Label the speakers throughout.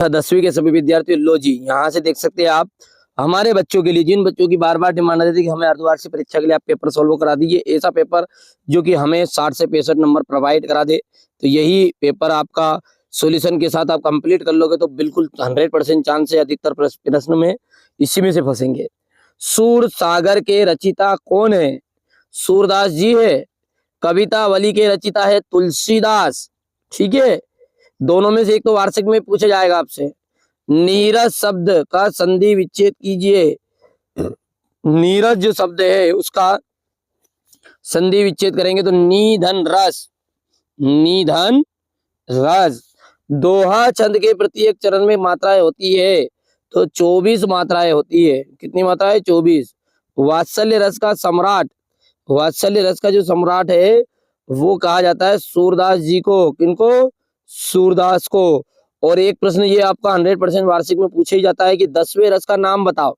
Speaker 1: 10वीं के सभी विद्यार्थी लो जी, यहाँ से देख सकते हैं आप हमारे बच्चों के लिए, जिन बच्चों की बार बार डिमांड आती थी कि हमें अर्धवार्षिक परीक्षा के लिए आप पेपर सोल्व करा दीजिए, ऐसा पेपर जो कि हमें 60 से 65 नंबर प्रोवाइड करा दे, तो यही पेपर आपका सॉल्यूशन के साथ आप कंप्लीट कर लोगे तो बिल्कुल 100% चांस है अधिकतर प्रश्न में इसी में से फंसेंगे। सूर सागर के रचिता कौन है? सूरदास जी है। कवितावली के रचिता है तुलसीदास। ठीक है, दोनों में से एक तो वार्षिक में पूछा जाएगा आपसे। नीरज शब्द का संधि विच्छेद कीजिए। नीरज जो शब्द है उसका संधि विच्छेद करेंगे तो निधन रस, निधन रस। दोहा छंद के प्रत्येक चरण में मात्राएं होती है तो 24 मात्राएं होती है। कितनी मात्राएं? 24। वात्सल्य रस का सम्राट, वात्सल्य रस का जो सम्राट है वो कहा जाता है सूरदास जी को। किनको? सूरदास को। और एक प्रश्न ये आपका 100% वार्षिक में पूछा ही जाता है कि 10वें रस का नाम बताओ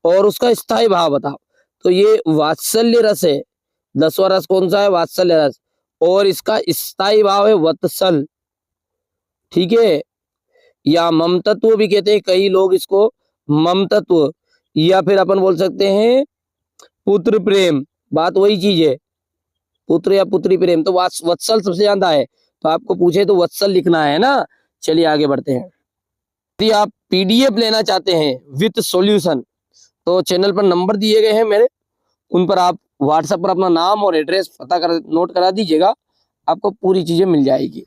Speaker 1: और उसका स्थायी भाव बताओ, तो ये वात्सल्य रस है। 10वां रस कौन सा है? वात्सल्य रस। और इसका स्थायी भाव है वत्सल। ठीक है, या ममतत्व भी कहते हैं कई लोग इसको, ममतत्व, या फिर अपन बोल सकते हैं पुत्र प्रेम। बात वही चीज है, पुत्र या पुत्री प्रेम। तो वत्सल सबसे ज्यादा है, तो आपको पूछे तो वत्सल लिखना है ना। चलिए आगे बढ़ते हैं। यदि आप पीडीएफ लेना चाहते हैं विथ सॉल्यूशन तो चैनल पर नंबर दिए गए हैं मेरे, उन पर आप व्हाट्सएप पर अपना नाम और एड्रेस पता कर नोट करा दीजिएगा, आपको पूरी चीजें मिल जाएगी।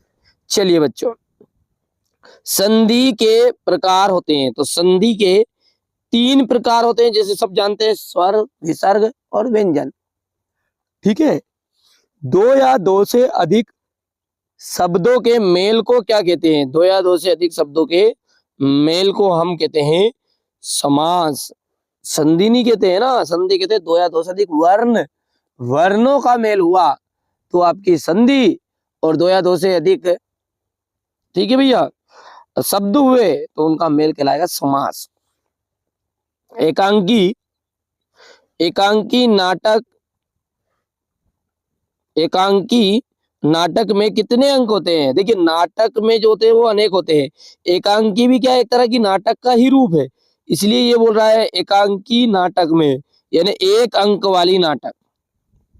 Speaker 1: चलिए बच्चों, संधि के प्रकार होते हैं, तो संधि के 3 प्रकार होते हैं, जैसे सब जानते हैं, स्वर, विसर्ग और व्यंजन। ठीक है, 2 या 2 से अधिक शब्दों के मेल को क्या कहते हैं? 2 या 2 से अधिक शब्दों के मेल को हम कहते हैं समास। संधि नहीं कहते हैं ना, संधि कहते हैं 2 या 2 से अधिक वर्ण, वर्णों का मेल हुआ तो आपकी संधि, और 2 या 2 से अधिक, ठीक है भैया, शब्द हुए तो उनका मेल कहलाएगा समास। एकांकी, एकांकी नाटक, एकांकी नाटक में कितने अंक होते हैं? देखिए, नाटक में जो होते हैं वो अनेक होते हैं, एकांकी भी क्या एक तरह की नाटक का ही रूप है, इसलिए ये बोल रहा है एकांकी नाटक में, यानी 1 अंक वाली नाटक,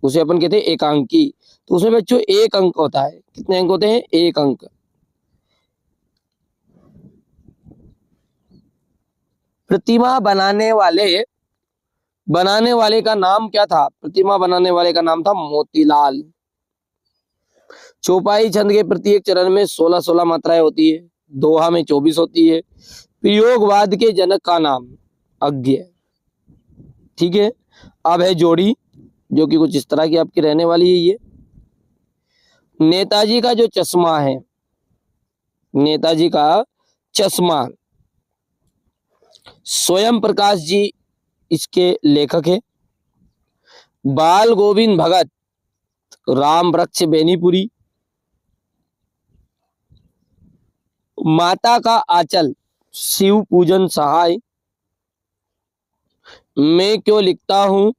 Speaker 1: उसे अपन कहते हैं एकांकी। तो उसमें बच्चों 1 अंक होता है। कितने अंक होते हैं? 1 अंक। प्रतिमा बनाने वाले का नाम क्या था? प्रतिमा बनाने वाले का नाम था मोतीलाल। चौपाई छंद के प्रत्येक चरण में 16-16 मात्राएं होती है, दोहा में 24 होती है। प्रयोगवाद के जनक का नाम अज्ञ। ठीक है, अब है जोड़ी, जो कि कुछ इस तरह की आपकी रहने वाली है। ये नेताजी का जो चश्मा है, नेताजी का चश्मा, स्वयं प्रकाश जी इसके लेखक है। बाल गोविंद भगत, राम वृक्ष बेनीपुरी। माता का आंचल, शिव पूजन सहाय। मैं क्यों लिखता हूं,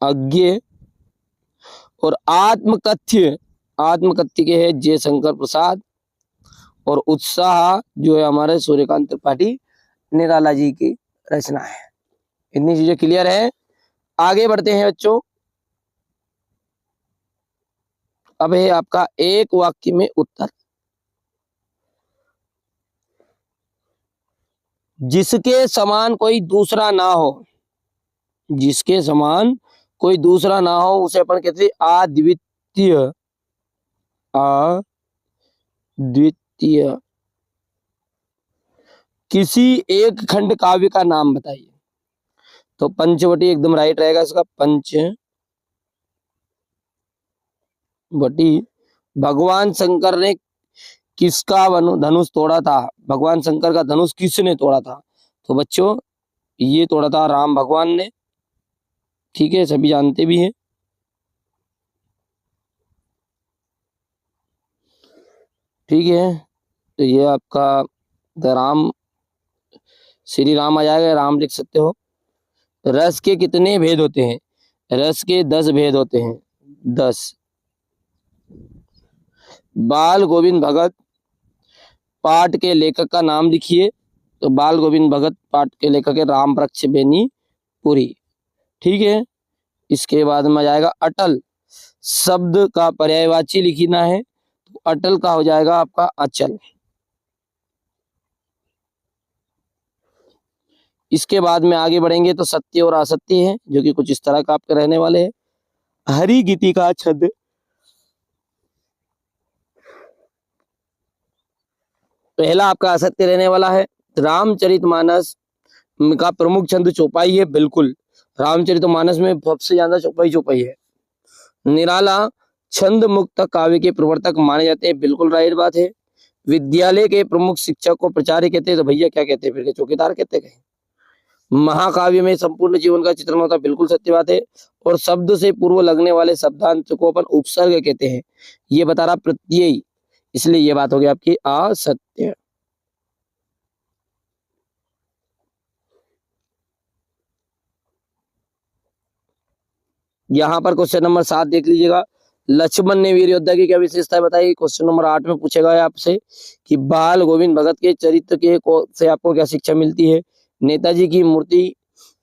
Speaker 1: अज्ञे। और आत्मकथ्य, आत्मकथ्य के है जयशंकर प्रसाद। और उत्साह जो है हमारे सूर्यकांत त्रिपाठी निराला जी की रचना है। इतनी चीजें क्लियर है। आगे बढ़ते हैं बच्चों। अब है आपका एक वाक्य में उत्तर। जिसके समान कोई दूसरा ना हो, जिसके समान कोई दूसरा ना हो उसे अपन कहते हैं अद्वितीय, अद्वितीय। किसी एक खंड काव्य का नाम बताइए। तो पंचवटी एकदम राइट रहेगा इसका, पंचवटी। भगवान शंकर ने किसका धनुष तोड़ा था? भगवान शंकर का धनुष किसने तोड़ा था? तो बच्चों ये तोड़ा था राम भगवान ने। ठीक है, सभी जानते भी हैं। ठीक है, तो ये आपका राम, श्री राम आ जाएगा, राम लिख सकते हो। रस के कितने भेद होते हैं? रस के 10 भेद होते हैं, 10। बाल गोविंद भगत पाठ के लेखक का नाम लिखिए। तो बाल गोविंद भगत पाठ के लेखक है राम वृक्ष बेनीपुरी। ठीक है, इसके बाद में आ जाएगा अटल, शब्द का पर्यायवाची लिखना है, तो अटल का हो जाएगा आपका अचल। इसके बाद में आगे बढ़ेंगे तो सत्य और असत्य है, जो कि कुछ इस तरह का आपके रहने वाले हैं। हरि गीति का छंद, पहला आपका असत्य रहने वाला है। रामचरितमानस का प्रमुख छंद चौपाई है, बिल्कुल रामचरितमानस में सबसे ज्यादा चौपाई चौपाई है। निराला छंद मुक्त काव्य के प्रवर्तक माने जाते हैं, बिल्कुल राइट बात है। विद्यालय के प्रमुख शिक्षक को प्राचार्य कहते हैं, तो भैया क्या कहते हैं फिर, चौकीदार कहते हैं। महाकाव्य में संपूर्ण जीवन का चित्रण होता है, बिल्कुल सत्य बात है। और शब्द से पूर्व लगने वाले शब्दांत को अपन उपसर्ग कहते हैं, ये बता रहा प्रत्यय, इसलिए ये बात हो गई आपकी असत्य। यहाँ पर क्वेश्चन नंबर 7 देख लीजिएगा। लक्ष्मण ने वीर योद्धा की क्या विशेषता बताई। क्वेश्चन नंबर 8 में पूछेगा आपसे कि बाल गोविंद भगत के चरित्र के से आपको क्या शिक्षा मिलती है। नेताजी की मूर्ति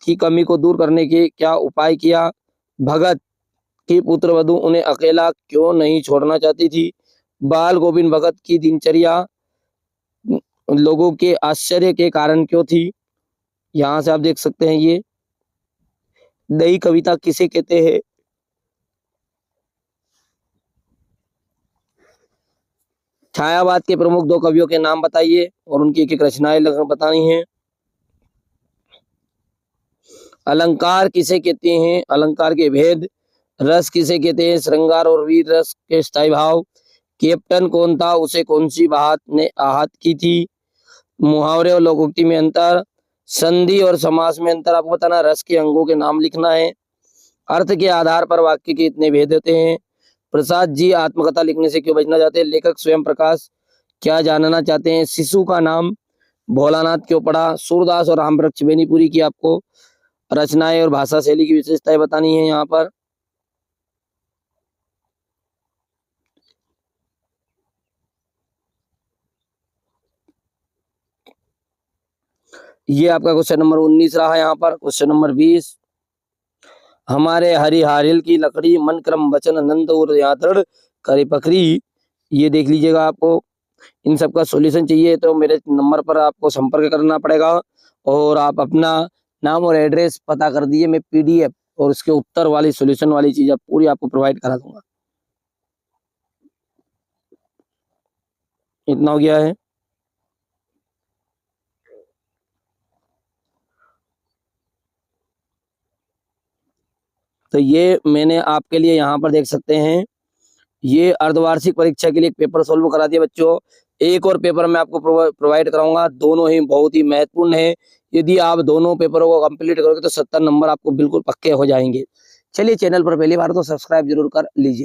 Speaker 1: की कमी को दूर करने के क्या उपाय किया। भगत की पुत्रवधू उन्हें अकेला क्यों नहीं छोड़ना चाहती थी। बाल गोविंद भगत की दिनचर्या लोगों के आश्चर्य के कारण क्यों थी। यहाँ से आप देख सकते हैं ये नई कविता किसे कहते हैं। छायावाद के प्रमुख 2 कवियों के नाम बताइए और उनकी एक एक रचनाएं बतानी है। अलंकार किसे कहते हैं, अलंकार के भेद। रस किसे कहते हैं, श्रृंगार और वीर रस के स्थायी भाव। कैप्टन कौन था, उसे कौन सी बात ने आहत की थी। मुहावरे और लोकोक्ति में अंतर। संधि और समास में अंतर आपको बताना। रस के अंगों के नाम लिखना है। अर्थ के आधार पर वाक्य के इतने भेद होते हैं। प्रसाद जी आत्मकथा लिखने से क्यों बचना चाहते हैं। लेखक स्वयं प्रकाश क्या जानना चाहते हैं। शिशु का नाम भोलानाथ क्यों पड़ा। सूरदास और रामवृक्ष बेनीपुरी की आपको रचनाएं और भाषा शैली की विशेषताएं बतानी है। यहाँ पर ये आपका क्वेश्चन नंबर 19 रहा। यहाँ पर क्वेश्चन नंबर 20, हमारे हरिहारिल की लकड़ी मन क्रम वचन नंद और यात्रण करे पकड़ी। ये देख लीजिएगा, आपको इन सब का सॉल्यूशन चाहिए तो मेरे नंबर पर आपको संपर्क करना पड़ेगा और आप अपना नाम और एड्रेस पता कर दिए। मैं पीडीएफ और उसके उत्तर वाली सॉल्यूशन वाली चीज पूरी आपको प्रोवाइड करा दूंगा। इतना हो गया है। तो ये मैंने आपके लिए यहाँ पर देख सकते हैं, ये अर्धवार्षिक परीक्षा के लिए एक पेपर सोल्व करा दिया बच्चों। एक और पेपर मैं आपको प्रोवाइड कराऊंगा, दोनों ही बहुत ही महत्वपूर्ण है। यदि आप दोनों पेपरों को कंप्लीट करोगे तो 70 नंबर आपको बिल्कुल पक्के हो जाएंगे। चलिए, चैनल पर पहली बार तो सब्सक्राइब जरूर कर लीजिए।